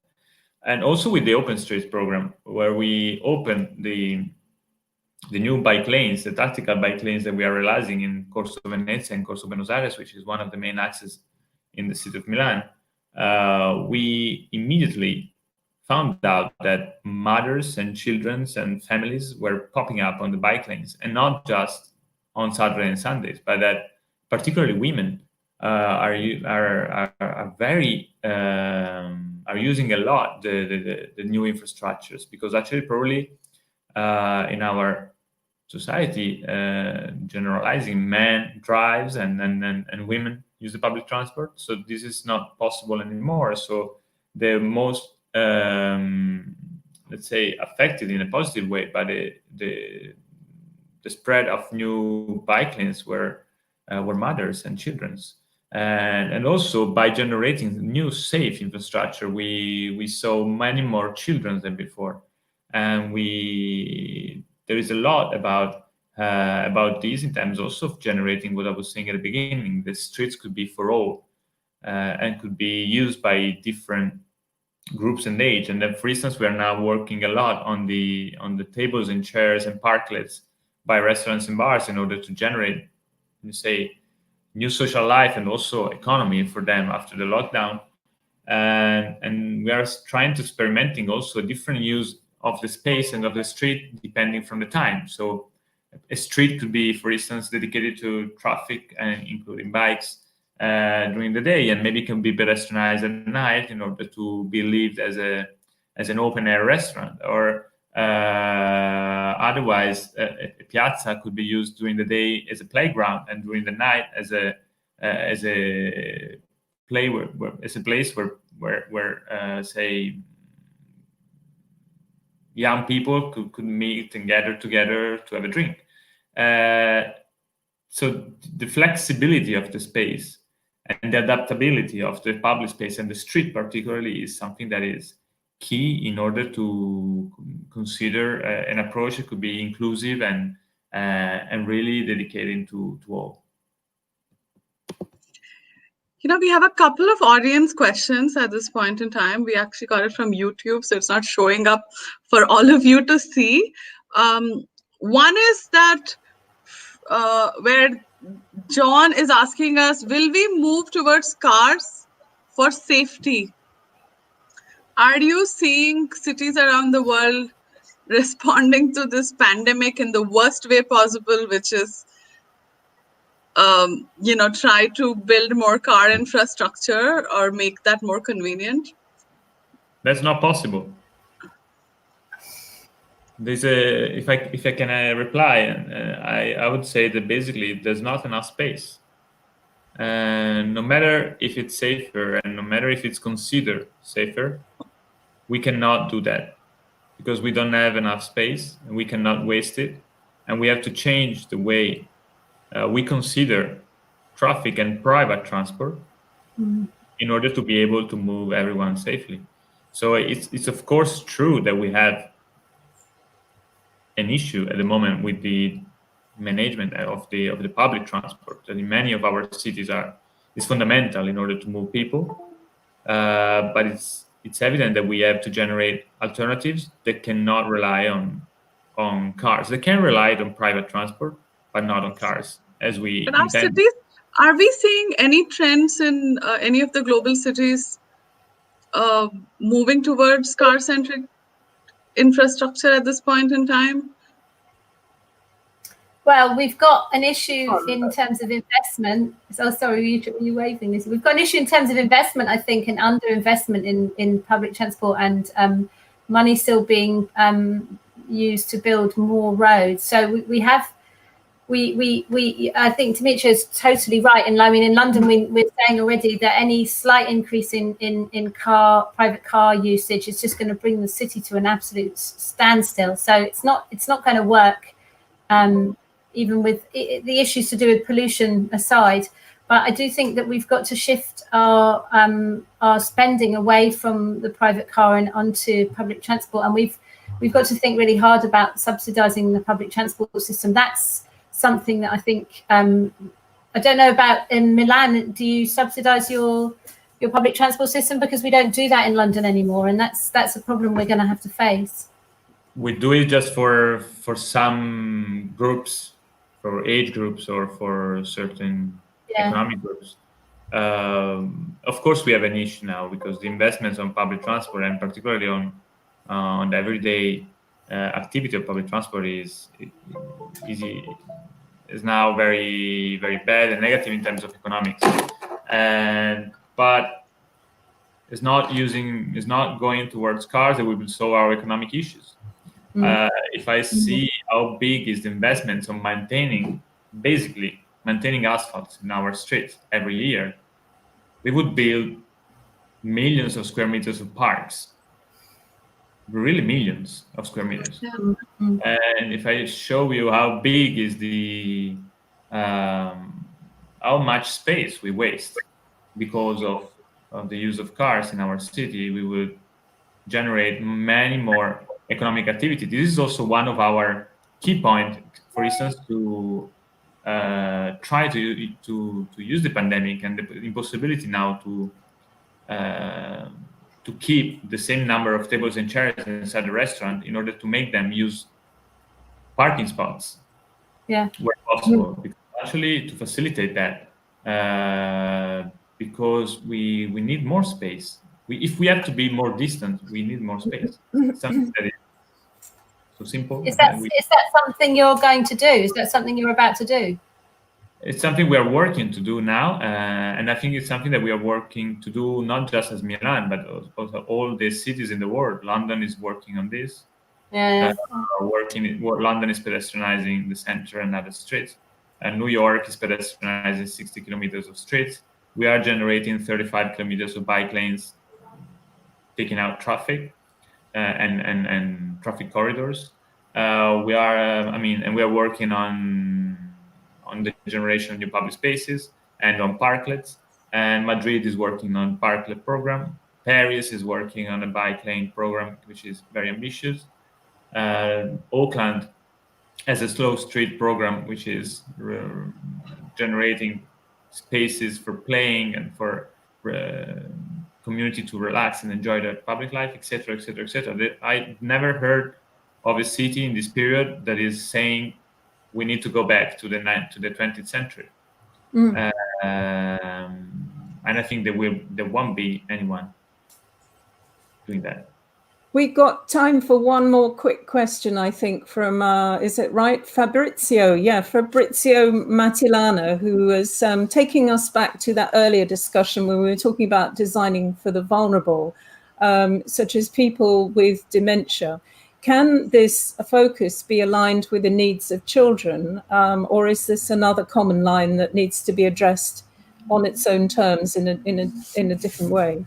And also with the Open Streets program, where we opened the new bike lanes, the tactical bike lanes that we are realizing in Corso Venezia and Corso Buenos Aires, which is one of the main axes in the city of Milan, we immediately found out that mothers and children and families were popping up on the bike lanes, and not just on Saturday and Sundays, but that particularly women are using a lot the new infrastructures, because actually probably in our society, generalizing, men drives and women use the public transport. So this is not possible anymore. So the most let's say affected in a positive way by the spread of new bike lanes were mothers and children's. And also by generating new safe infrastructure, we saw many more children than before. And there is a lot about this in terms also of generating what I was saying at the beginning. The streets could be for all and could be used by different groups and age. And then, for instance, we are now working a lot on the tables and chairs and parklets by restaurants and bars in order to generate, new social life and also economy for them after the lockdown. And we are trying to experimenting also different use of the space and of the street depending from the time. So a street could be, for instance, dedicated to traffic and including bikes during the day, and maybe can be pedestrianized at night in order to be lived as an open air restaurant. Or otherwise, a piazza could be used during the day as a playground, and during the night as a place where say young people could meet and gather together to have a drink. So the flexibility of the space and the adaptability of the public space and the street particularly is something that is key in order to consider an approach that could be inclusive and really dedicated to all. We have a couple of audience questions at this point in time. We actually got it from YouTube, so it's not showing up for all of you to see. One is that where John is asking us, will we move towards cars for safety? Are you seeing cities around the world responding to this pandemic in the worst way possible, which is try to build more car infrastructure or make that more convenient? That's not possible. There's if I can reply, I would say that basically there's not enough space. And no matter if it's safer and no matter if it's considered safer, we cannot do that because we don't have enough space and we cannot waste it. And we have to change the way we consider traffic and private transport in order to be able to move everyone safely. So it's of course true that we have an issue at the moment with the management of the public transport. And in many of our cities is fundamental in order to move people. But it's evident that we have to generate alternatives that cannot rely on cars. They can rely on private transport, but not on cars, as we in our intend. cities, are we seeing any trends in any of the global cities moving towards car-centric infrastructure at this point in time? Well, we've got an issue in terms of investment. Oh, sorry, you waving this. We've got an issue in terms of investment, I think, and underinvestment in public transport, and money still being used to build more roads. So I think Demetrio is totally right. And I mean, in London, we're saying already that any slight increase in private car usage is just going to bring the city to an absolute standstill. So it's not going to work. Even with the issues to do with pollution aside, but I do think that we've got to shift our spending away from the private car and onto public transport, and we've got to think really hard about subsidising the public transport system. That's something that I think I don't know about in Milan. Do you subsidise your public transport system? Because we don't do that in London anymore, and that's a problem we're going to have to face. We do it just for some groups, for age groups, or for certain economic groups. Of course, we have an issue now because the investments on public transport, and particularly on the everyday activity of public transport, is now very, very bad and negative in terms of economics. But it's not going towards cars that will solve our economic issues. If I see how big is the investments on maintaining asphalt in our streets every year, we would build millions of square meters of parks, really millions of square meters. And if I show you how big is how much space we waste because of the use of cars in our city, we would generate many more economic activity. This is also one of our key points, for instance, to try to use the pandemic and the impossibility now to keep the same number of tables and chairs inside the restaurant in order to make them use parking spots where possible. Because actually, to facilitate that, because we need more space. If we have to be more distant, we need more space. Something that is so simple. Is that something you're going to do? Is that something you're about to do? It's something we are working to do now, and I think it's something that we are working to do not just as Milan, but also all the cities in the world. London is working on this. London is pedestrianizing the center and other streets, and New York is pedestrianizing 60 kilometers of streets. We are generating 35 kilometers of bike lanes, taking out traffic and traffic corridors. We are working on the generation of new public spaces and on parklets. And Madrid is working on parklet program. Paris is working on a bike lane program, which is very ambitious. Auckland has a slow street program, which is generating spaces for playing and for community to relax and enjoy their public life, etc., etc., etc. I never heard of a city in this period that is saying we need to go back to the 20th century. And I think there won't be anyone doing that. We got time for one more quick question, I think, from, is it right? Fabrizio Matilano, who was taking us back to that earlier discussion when we were talking about designing for the vulnerable, such as people with dementia. Can this focus be aligned with the needs of children, or is this another common line that needs to be addressed on its own terms in a different way?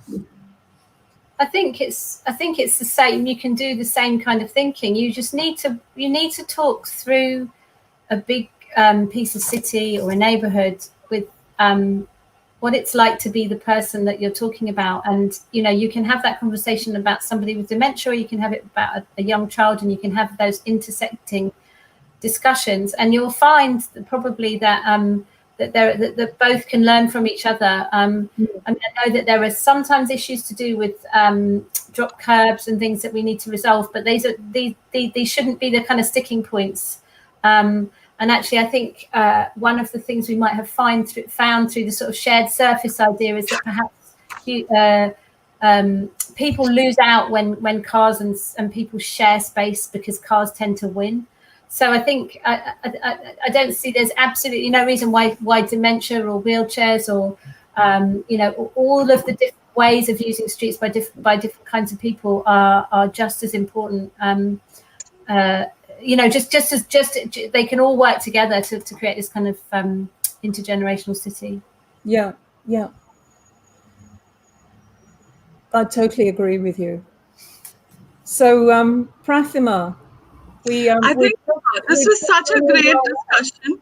I think it's the same. You can do the same kind of thinking. You just need to talk through a big piece of city or a neighborhood with what it's like to be the person that you're talking about. And, you know, you can have that conversation about somebody with dementia, or you can have it about a young child, and you can have those intersecting discussions, and you'll find that probably that that both can learn from each other. And I know that there are sometimes issues to do with drop curbs and things that we need to resolve, but these shouldn't be the kind of sticking points. And actually, I think one of the things we might have found through the sort of shared surface idea is that perhaps people lose out when cars and people share space, because cars tend to win. So I think I don't see there's absolutely no reason why dementia or wheelchairs or you know, all of the different ways of using streets by different kinds of people are just as important. You know, just they can all work together to create this kind of intergenerational city. Yeah, yeah. I totally agree with you. So, Prathima, I think this was such a great discussion.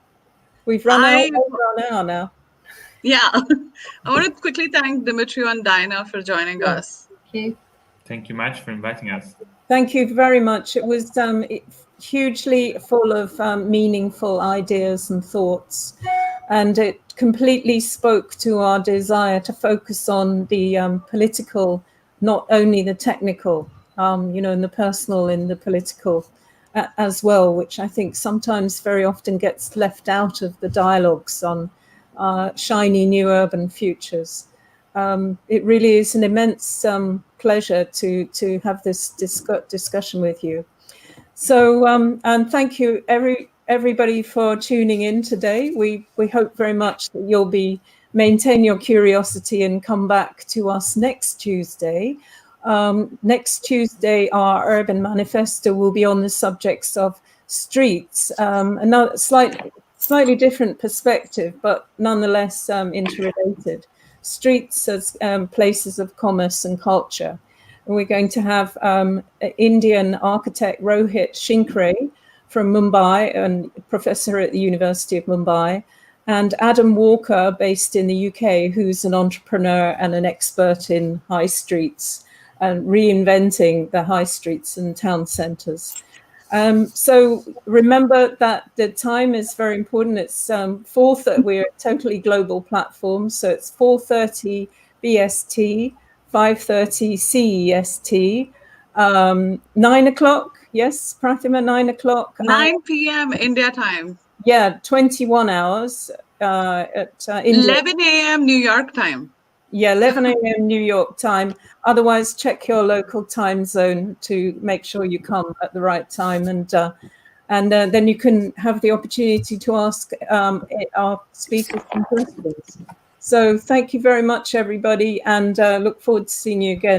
We've run over an hour now. Yeah. I want to quickly thank Demetrio and Dinah for joining us. Thank you. Thank you much for inviting us. Thank you very much. It was hugely full of meaningful ideas and thoughts, and it completely spoke to our desire to focus on the political, not only the technical, you know, in the personal, in the political as well, which I think sometimes very often gets left out of the dialogues on shiny new urban futures. It really is an immense pleasure to have this discussion with you. So, and thank you everybody for tuning in today. We hope very much that you'll maintain your curiosity and come back to us next Tuesday. Next Tuesday, our Urban Manifesto will be on the subjects of streets, another slightly different perspective, but nonetheless interrelated. Streets as places of commerce and culture. And we're going to have Indian architect Rohit Shinkre from Mumbai, and professor at the University of Mumbai, and Adam Walker, based in the UK, who's an entrepreneur and an expert in high streets and reinventing the high streets and town centres. So remember that the time is very important. It's 4:30. We're a totally global platform, so it's 4:30 BST, 5:30 CEST, 9 o'clock. Yes, Prathima, 9 o'clock. 9 p.m. India time. Yeah, 21 hours at India. 11 a.m. New York time. Yeah, 11 a.m. New York time. Otherwise, check your local time zone to make sure you come at the right time, and then you can have the opportunity to ask our speakers some questions. So thank you very much, everybody, and look forward to seeing you again.